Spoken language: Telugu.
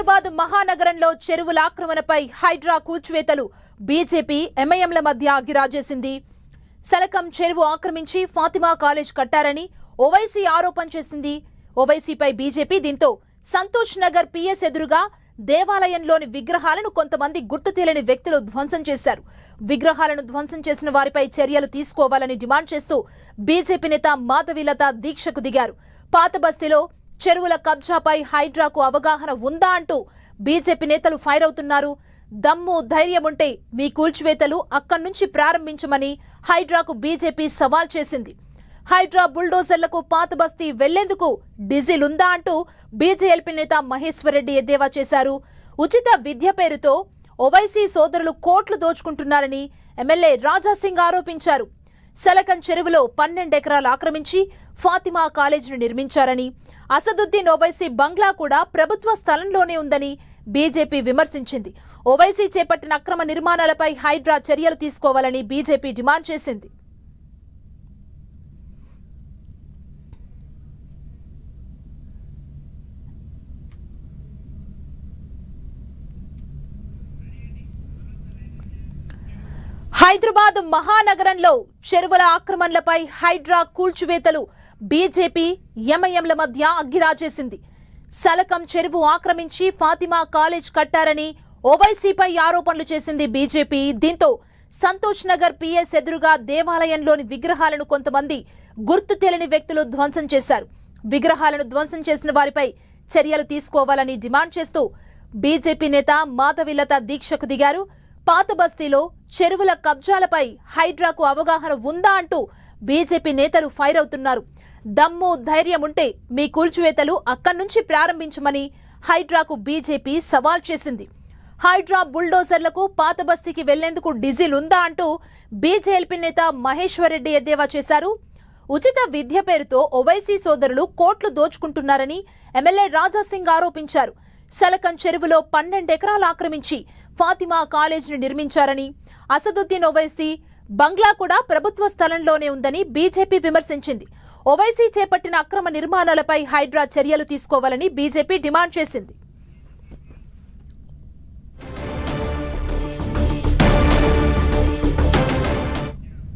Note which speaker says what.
Speaker 1: హైదరాబాద్ మహానగరంలో చెరువుల ఆక్రమణపై హైడ్రా కూల్చివేతలు బీజేపీ ఎంఐఎంల మధ్య అగ్గిరాజేసింది. సలకం చెరువు ఆక్రమించి ఫాతిమా కాలేజ్ కట్టారని ఓవైసీ ఆరోపణ చేసింది. ఓవైసీపై బీజేపీ దీంతో సంతోష్ నగర్ పిఎస్ ఎదురుగా దేవాలయంలోని విగ్రహాలను కొంతమంది గుర్తు తెలియని వ్యక్తులు ధ్వంసం చేశారు. విగ్రహాలను ధ్వంసం చేసిన వారిపై చర్యలు తీసుకోవాలని డిమాండ్ చేస్తూ బీజేపీ నేత మాధవీలత దీక్షకు దిగారు. పాత బస్తీలో చెరువుల కబ్జాపై హైడ్రాకు అవగాహన ఉందా అంటూ బీజేపీ నేతలు ఫైర్ అవుతున్నారు. దమ్ము ధైర్యం ఉంటే మీ కూల్చివేతలు అక్కడి నుంచి ప్రారంభించమని హైడ్రాకు బీజేపీ సవాల్ చేసింది. హైడ్రా బుల్డోజర్లకు పాత బస్తీ వెళ్లేందుకు డీజిల్ ఉందా అంటూ బీజేపీ నేత మహేశ్వర్ రెడ్డి ఎద్దేవా చేశారు. ఉచిత విద్య పేరుతో ఓవైసీ సోదరులు కోట్లు దోచుకుంటున్నారని ఎమ్మెల్యే రాజాసింగ్ ఆరోపించారు. సలకం చెరువులో 12 ఎకరాలు ఆక్రమించి ఫాతిమా కాలేజీని నిర్మించారని, అసదుద్దీన్ ఓవైసీ బంగ్లా కూడా ప్రభుత్వ స్థలంలోనే ఉందని బీజేపీ విమర్శించింది. ఓవైసీ చేపట్టిన అక్రమ నిర్మాణాలపై హైడ్రా చర్యలు తీసుకోవాలని బీజేపీ డిమాండ్ చేసింది. హైదరాబాద్ మహానగరంలో చెరువుల ఆక్రమణలపై హైడ్రా కూల్చివేతలు బీజేపీ ఎంఐఎంల మధ్య అగ్గిరాజేసింది. సలకం చెరువు ఆక్రమించి ఫాతిమా కాలేజ్ కట్టారని ఓవైసీపై ఆరోపణలు చేసింది బీజేపీ. దీంతో సంతోష్ నగర్ పిఎస్ ఎదురుగా దేవాలయంలోని విగ్రహాలను కొంతమంది గుర్తు తెలియని వ్యక్తులు ధ్వంసం చేశారు. విగ్రహాలను ధ్వంసం చేసిన వారిపై చర్యలు తీసుకోవాలని డిమాండ్ చేస్తూ బీజేపీ నేత మాధవీలత దీక్షకు దిగారు. పాత బస్తీలో చెరువుల కబ్జాలపై హైడ్రాకు అవగాహన ఉందా అంటూ బీజేపీ నేతలు ఫైర్ అవుతున్నారు. దమ్ము ధైర్యం ఉంటే మీ కూల్చివేతలు అక్కడి నుంచి ప్రారంభించమని హైడ్రాకు బీజేపీ సవాల్ చేసింది. హైడ్రా బుల్డోజర్లకు పాత బస్తీకి వెళ్లేందుకు డీజిల్ ఉందా అంటూ బీజేపీ నేత మహేశ్వర్ రెడ్డి ఎద్దేవా చేశారు. ఉచిత విద్య పేరుతో ఓవైసీ సోదరులు కోట్లు దోచుకుంటున్నారని ఎమ్మెల్యే రాజాసింగ్ ఆరోపించారు. సలకం చెరువులో 12 ఎకరాలు ఆక్రమించి ఫాతిమా కాలేజీని నిర్మించారని, అసదుద్దీన్ ఓవైసీ బంగ్లా కూడా ప్రభుత్వ స్థలంలోనే ఉందని బీజేపీ విమర్శించింది. ఓవైసీ చేపట్టిన అక్రమ నిర్మాణాలపై హైడ్రా చర్యలు తీసుకోవాలని బీజేపీ డిమాండ్ చేసింది.